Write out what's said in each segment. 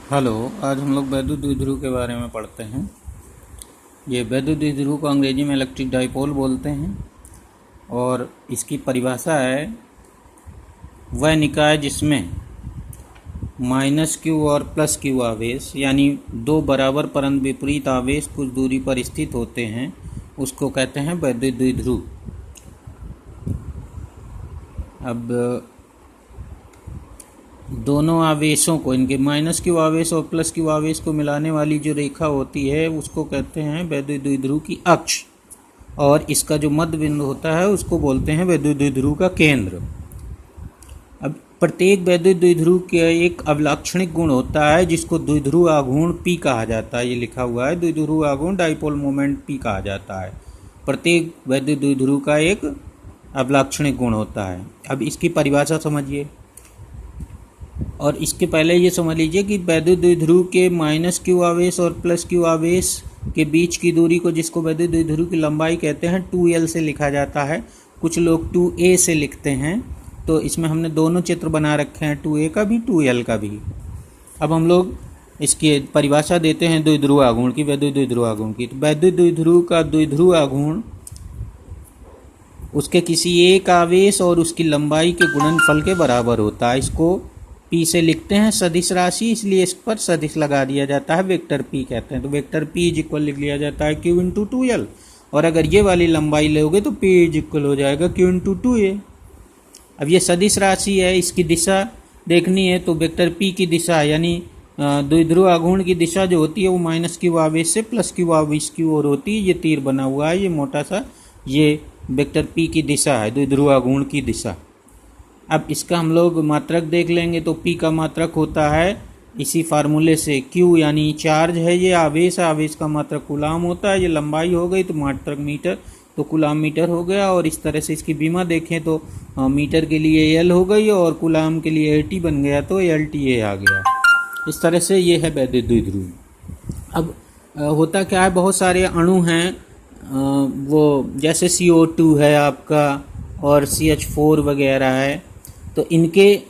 Hello. आज हम लोग वैद्युत द्विध्रुव के बारे में पढ़ते हैं। ये वैद्युत द्विध्रुव को अंग्रेजी में इलेक्ट्रिक डाइपोल बोलते हैं और इसकी परिभाषा है वह निकाय जिसमें -q और +q आवेश यानी दो बराबर परंतु विपरीत आवेश कुछ दूरी पर स्थित होते हैं उसको कहते हैं वैद्युत द्विध्रुव। अब दोनों आवेशों को, इनके -q आवेश और +q आवेश को मिलाने वाली जो रेखा होती है उसको कहते हैं वैद्युत द्विध्रुव की अक्ष, और इसका जो मध्य बिंदु होता है उसको बोलते हैं वैद्युत द्विध्रुव का केंद्र। अब प्रत्येक वैद्युत द्विध्रुव का एक अवलाक्षणिक गुण होता है जिसको द्विध्रुव आघूर्ण P कहा जाता है। ये लिखा हुआ है, द्विध्रुव आघूर्ण डाइपोल मोमेंट P कहा जाता है। प्रत्येक वैद्युत द्विध्रुव का एक अवलाक्षणिक गुण होता है। अब इसकी परिभाषा समझिए, और इसके पहले ये समझ लीजिए कि वैद्युत द्विध्रुव के -q आवेश और +q आवेश के बीच की दूरी को, जिसको वैद्युत द्विध्रुव की लंबाई कहते हैं, 2l से लिखा जाता है। कुछ लोग 2a से लिखते हैं, तो इसमें हमने दोनों चित्र बना रखे हैं, 2a का भी 2l का भी। अब हम लोग इसकी परिभाषा देते हैं द्विध्रुव आघूर्ण की, वैद्युत द्विध्रुव आघूर्ण की। तो वैद्युत द्विध्रुव का द्विध्रुव आघूर्ण उसके किसी एक आवेश और उसकी लंबाई के गुणनफल के बराबर होता है। इसको P से लिखते हैं सदिश राशि, इसलिए इस पर सदिश लगा दिया जाता है, वेक्टर P कहते हैं। तो वेक्टर P इक्वल लिख लिया जाता है Q × 2l, और अगर ये वाली लंबाई लोगे तो P इक्वल हो जाएगा Q × 2a। अब ये सदिश राशि है, इसकी दिशा देखनी है तो वेक्टर P की दिशा यानी द्विध्रुव आघूर्ण की दिशा जो होती है वो -q आवेश से +q आवेश की ओर होती है। ये तीर बना हुआ है, ये मोटा सा, ये वेक्टर P की दिशा है, द्विध्रुव आघूर्ण की दिशा। अब इसका हम लोग मात्रक देख लेंगे तो P का मात्रक होता है इसी फार्मूले से, Q यानी चार्ज है, ये आवेश है, आवेश का मात्रक कूलाम होता है, ये लंबाई हो गई तो मात्रक मीटर, तो कूलाम मीटर हो गया। और इस तरह से इसकी विमा देखें तो मीटर के लिए L हो गई और कूलाम के लिए AT बन गया तो LTA आ गया। इस तरह से ये है वैद्युत द्विध्रुव। अब होता क्या है, बहुत सारे अणु हैं, वो जैसे CO2 है आपका और CH4 वगैरह है, तो इनके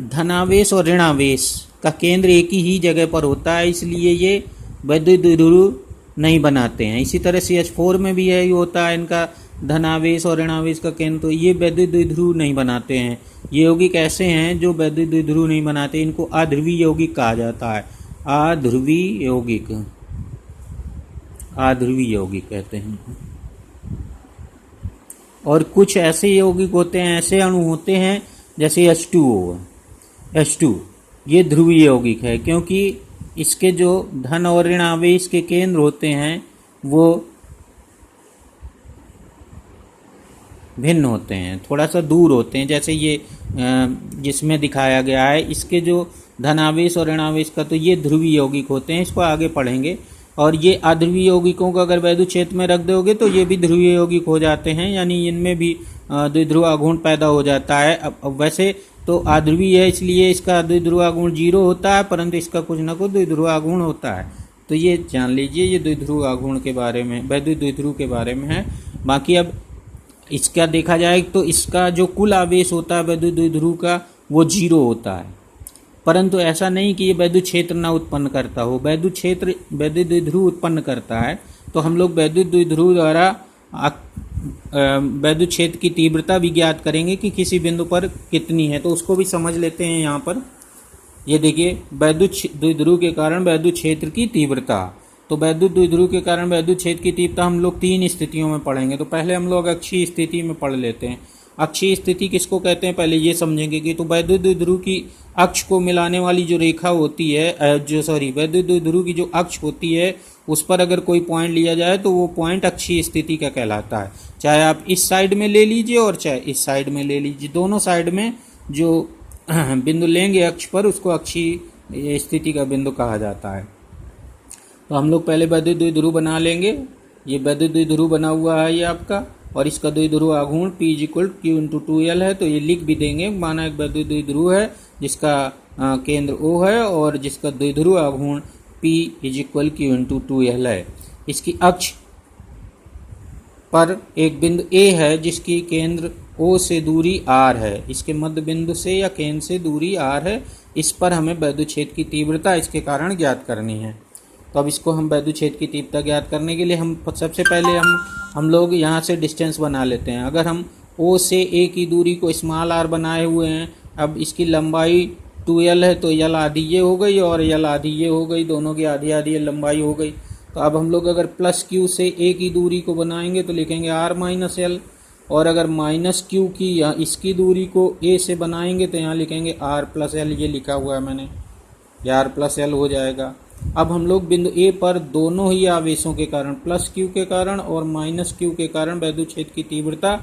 धनावेश और ऋणावेश का केंद्र एक ही जगह पर होता है, इसलिए ये वैद्युत द्विध्रुव नहीं बनाते हैं। इसी तरह CH4 में भी यही होता है, इनका धनावेश और ऋणावेश का केंद्र, तो ये वैद्युत द्विध्रुव नहीं बनाते हैं। ये यौगिक ऐसे हैं जो वैद्युत द्विध्रुव नहीं बनाते, इनको अध्रुवीय यौगिक कहा जाता है। अध्रुवीय यौगिक, अध्रुवीय यौगिक कहते हैं। और कुछ ऐसे यौगिक होते हैं, ऐसे अणु होते हैं जैसे H2 ये ध्रुवीय यौगिक है, क्योंकि इसके जो धन और ऋण आवेश के केंद्र होते हैं वो भिन्न होते हैं, थोड़ा सा दूर होते हैं। जैसे ये जिसमें दिखाया गया है, इसके जो धनावेश और ऋणावेश का, तो ये ध्रुवीय यौगिक होते हैं, इसको आगे पढ़ेंगे। और ये अध्रुवीय यौगिकों को अगर वैद्युत क्षेत्र में रख दोगे तो ये भी ध्रुवीय यौगिक हो जाते हैं, यानी इनमें भी द्विध्रुव आघूर्ण पैदा हो जाता है। अब वैसे तो अध्रुवीय है इसलिए इसका द्विध्रुव आघूर्ण 0 होता है, परंतु इसका कुछ ना कुछ द्विध्रुव आघूर्ण होता है। तो ये जान लीजिए, ये द्विध्रुव आघूर्ण के बारे में, वैद्युत द्विध्रुव के बारे में है। बाकी अब इसका देखा जाए तो इसका जो कुल आवेश होता है वैद्युत द्विध्रुव का वो 0 होता है, परंतु ऐसा नहीं कि ये वैद्युत क्षेत्र ना उत्पन्न करता हो। वैद्युत क्षेत्र वैद्युत द्विध्रुव उत्पन्न करता है। तो हम लोग वैद्युत द्विध्रुव द्वारा वैद्युत क्षेत्र की तीव्रता भी ज्ञात करेंगे कि किसी बिंदु पर कितनी है, तो उसको भी समझ लेते हैं। यहाँ पर ये देखिए, वैद्युत द्विध्रुव के कारण वैद्युत क्षेत्र की तीव्रता। तो वैद्युत द्विध्रुव के कारण वैद्युत क्षेत्र की तीव्रता हम लोग 3 स्थितियों में पढ़ेंगे। तो पहले हम लोग अक्षीय स्थिति में पढ़ लेते हैं। अक्षीय स्थिति किसको कहते हैं पहले ये समझेंगे कि, तो वैद्युत द्विध्रुव की अक्ष को मिलाने वाली जो रेखा होती है, वैद्युत द्विध्रुव की जो अक्ष होती है उस पर अगर कोई पॉइंट लिया जाए तो वो पॉइंट अक्षीय स्थिति का कहलाता है। चाहे आप इस साइड में ले लीजिए और चाहे इस साइड में ले लीजिए, दोनों साइड में जो बिंदु लेंगे अक्ष पर उसको अक्षीय स्थिति का बिंदु कहा जाता है। तो हम लोग पहले वैद्युत द्विध्रुव बना लेंगे। ये वैद्युत द्विध्रुव बना हुआ है ये आपका, और इसका द्विध्रुव आघूर्ण P = Q × 2l है। तो ये लिख भी देंगे, माना एक वैद्युत द्विध्रुव है जिसका केंद्र O है और जिसका द्विध्रुव आघूर्ण P = Q × 2l है। इसकी अक्ष पर एक बिंदु A है जिसकी केंद्र ओ से दूरी r है, इसके मध्य बिंदु से या केंद्र से दूरी r है, इस पर हमें वैद्युत की तीव्रता इसके कारण ज्ञात करनी है। तो अब इसको हम वैद्युत की तीव्रता ज्ञात करने के लिए हम सबसे पहले हम लोग यहाँ से डिस्टेंस बना लेते हैं। अगर हम O से A की दूरी को स्मॉल r बनाए हुए हैं, अब इसकी लंबाई 2l है तो l आधी ये हो गई और l आधी ये हो गई, दोनों की आधी आधी लंबाई हो गई। तो अब हम लोग अगर प्लस q से A की दूरी को बनाएंगे तो लिखेंगे r माइनस l, और अगर माइनस q की या इसकी दूरी को A से बनाएंगे तो यहाँ लिखेंगे r प्लस l, ये लिखा हुआ है मैंने, ये r प्लस l हो जाएगा। अब हम लोग बिंदु A पर दोनों ही आवेशों के कारण, प्लस q के कारण और माइनस q के कारण वैद्युत क्षेत्र की तीव्रता,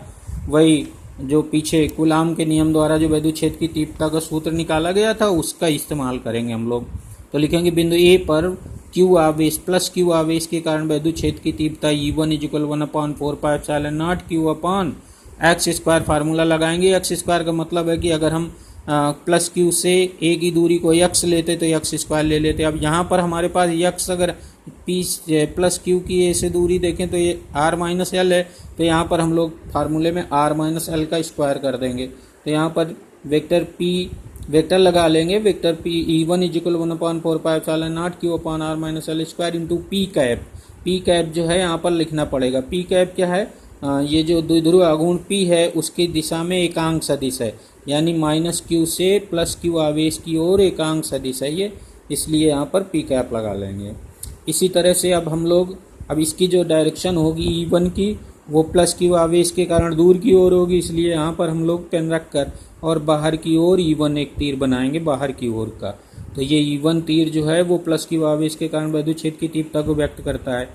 वही जो पीछे कूलाम के नियम द्वारा जो वैद्युत क्षेत्र की तीव्रता का सूत्र निकाला गया था उसका इस्तेमाल करेंगे हम लोग। तो लिखेंगे बिंदु A पर q आवेश, प्लस q आवेश के कारण वैद्युत क्षेत्र की तीव्रता E1 = 1/4πε0 q/x²। फार्मूला लगाएंगे। x² का मतलब है कि अगर हम प्लस q से A की दूरी को x लेते तो x² ले लेते। अब यहाँ पर हमारे पास x अगर प्लस q की A से दूरी देखें तो ये r माइनस l है, तो यहाँ पर हम लोग फार्मूले में r माइनस l का स्क्वायर कर देंगे। तो यहाँ पर वेक्टर लगा लेंगे, vector p E1 = 1/4πε0 q/r-l² into p cap. p cap जो है यहाँ पर लिखना पड़ेगा। p कैप क्या है? ये जो द्विध्रुव आघूर्ण p है उसकी दिशा में एकांक सदिश है, यानी माइनस q से प्लस q आवेश की ओर एकांक सदिश है ये, इसलिए यहाँ पर p कैप लगा लेंगे। इसी तरह से अब हम लोग इसकी जो डायरेक्शन होगी E1 की वो प्लस q आवेश के कारण दूर की ओर होगी, इसलिए यहाँ पर हम लोग पेन रख कर और बाहर की ओर E1 एक तीर बनाएंगे बाहर की ओर का। तो ये E1 तीर जो है वो प्लस q आवेश के कारण वैद्युत क्षेत्र की तीव्रता को व्यक्त करता है।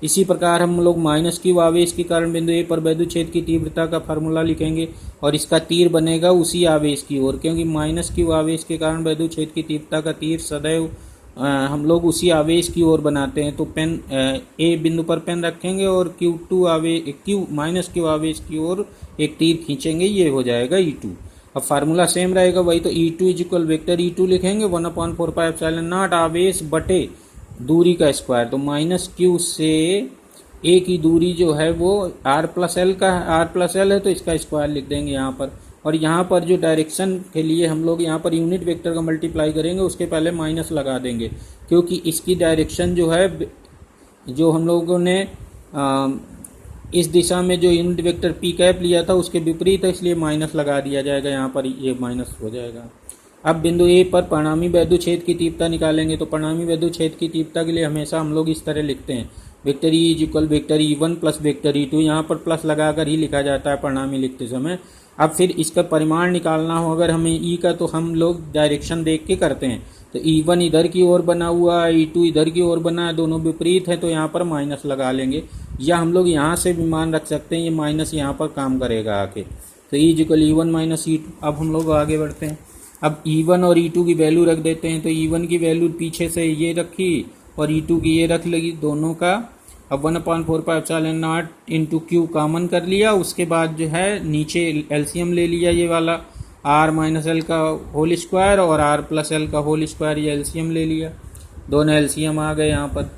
इसी प्रकार हम लोग माइनस q आवेश के कारण बिंदु A पर वैद्युत क्षेत्र की तीव्रता का फार्मूला लिखेंगे और इसका तीर बनेगा उसी आवेश की ओर, क्योंकि माइनस q आवेश के कारण वैद्युत क्षेत्र की तीव्रता का तीर सदैव हम लोग उसी आवेश की ओर बनाते हैं। तो पेन A बिंदु पर पेन रखेंगे और माइनस q आवेश की ओर एक तीर खींचेंगे, ये हो जाएगा E2। अब फार्मूला सेम रहेगा वही, तो E2 = वेक्टर E2 लिखेंगे 1/4πε0 आवेश बटे दूरी का स्क्वायर। तो माइनस q से A की दूरी जो है वो r प्लस l है तो इसका स्क्वायर लिख देंगे यहाँ पर। और यहाँ पर जो डायरेक्शन के लिए हम लोग यहाँ पर यूनिट वेक्टर का मल्टीप्लाई करेंगे उसके पहले माइनस लगा देंगे, क्योंकि इसकी डायरेक्शन जो है जो हम लोगों ने इस दिशा में जो यूनिट वेक्टर p कैप लिया था उसके विपरीत है, इसलिए माइनस लगा दिया जाएगा, यहाँ पर ये माइनस हो जाएगा। अब बिंदु A पर परिणामी वैद्युत क्षेत्र की तीव्रता निकालेंगे। तो परिणामी वैद्युत क्षेत्र की तीव्रता के लिए हमेशा हम लोग इस तरह लिखते हैं, vector E = vector E1 plus vector E2, यहाँ पर प्लस लगाकर ही लिखा जाता है परिणामी लिखते समय। अब फिर इसका परिमाण निकालना हो अगर हमें E का, तो हम लोग डायरेक्शन देख के करते हैं। तो E1 इधर की ओर बना हुआ है, E2 इधर की ओर बना है, दोनों विपरीत है तो यहाँ पर माइनस लगा लेंगे, या हम लोग यहाँ से भी मान रख सकते हैं, ये माइनस यहाँ पर काम करेगा आके। तो E = E1 - E2। अब हम लोग आगे बढ़ते हैं। अब E1 और E2 की वैल्यू रख देते हैं। तो E1 की वैल्यू पीछे से ये रखी और E2 की ये रख लगी दोनों का। अब 1/4πε0 इंटू q कॉमन कर लिया, उसके बाद जो है नीचे एलसीएम ले लिया, ये वाला r माइनस l का होल स्क्वायर और r प्लस l का होल स्क्वायर, ये एलसीएम ले लिया, दोनों एलसीएम आ गए यहाँ पर।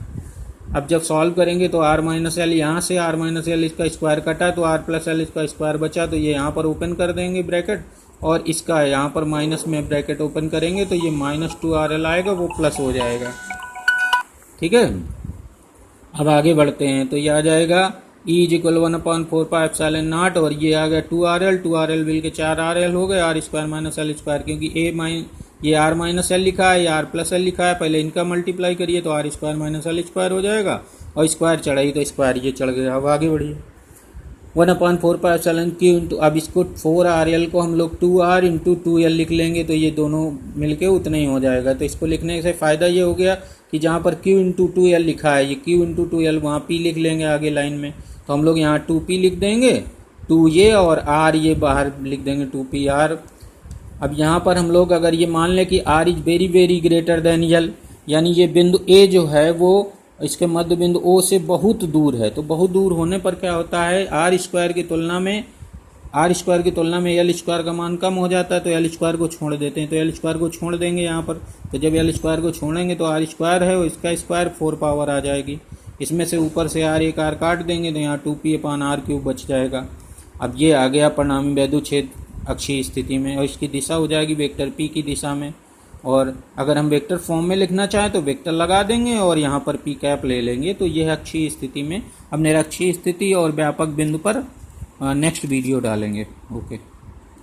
अब जब सॉल्व करेंगे तो r माइनस l यहाँ से r माइनस l इसका स्क्वायर कटा तो r प्लस l इसका स्क्वायर बचा, तो ये यहाँ पर ओपन कर देंगे ब्रैकेट और इसका यहाँ पर माइनस में ब्रैकेट ओपन करेंगे तो ये -2rl आएगा, वो प्लस हो जाएगा। ठीक है, अब आगे बढ़ते हैं। तो ये आ जाएगा E = 1/4πε0 और ये आ गया 2rl मिल के 4rl हो गए, r² - l², क्योंकि ये r माइनस l लिखा है, ये r प्लस l लिखा है, पहले इनका मल्टीप्लाई करिए तो r² - l² हो जाएगा और स्क्वायर चढ़ाई तो स्क्वायर ये चढ़ गया। अब आगे बढ़िए 1/4πε इंटू, अब इसको 4rl को हम लोग 2r इंटू 2l लिख लेंगे तो ये दोनों मिलके उतना ही हो जाएगा। तो इसको लिखने से फ़ायदा ये हो गया कि जहाँ पर q इंटू 2l लिखा है, ये q इंटू 2l वहाँ p लिख लेंगे आगे लाइन में, तो हम लोग यहाँ 2p लिख देंगे, 2 ये और r ये बाहर लिख देंगे 2pr। अब यहाँ पर हम लोग अगर ये मान लें कि r is very very greater than l, यानी ये बिंदु A जो है वो इसके मध्य बिंदु O से बहुत दूर है, तो बहुत दूर होने पर क्या होता है, r² की तुलना में l² का मान कम हो जाता है, तो l² को छोड़ देते हैं। तो l² को छोड़ देंगे यहाँ पर, तो जब l² को छोड़ेंगे तो r² है और इसका स्क्वायर 4 पावर आ जाएगी, इसमें से ऊपर से r एक r काट देंगे तो यहाँ 2p/r³ बच जाएगा। अब ये आ गया परिणामी वैद्युच्छेद अक्षीय स्थिति में, और इसकी दिशा हो जाएगी वेक्टर पी की दिशा में। और अगर हम वेक्टर फॉर्म में लिखना चाहें तो वेक्टर लगा देंगे और यहाँ पर पी कैप ले लेंगे। तो यह अक्षीय स्थिति में। अब निरक्षीय स्थिति और व्यापक बिंदु पर नेक्स्ट वीडियो डालेंगे। ओके।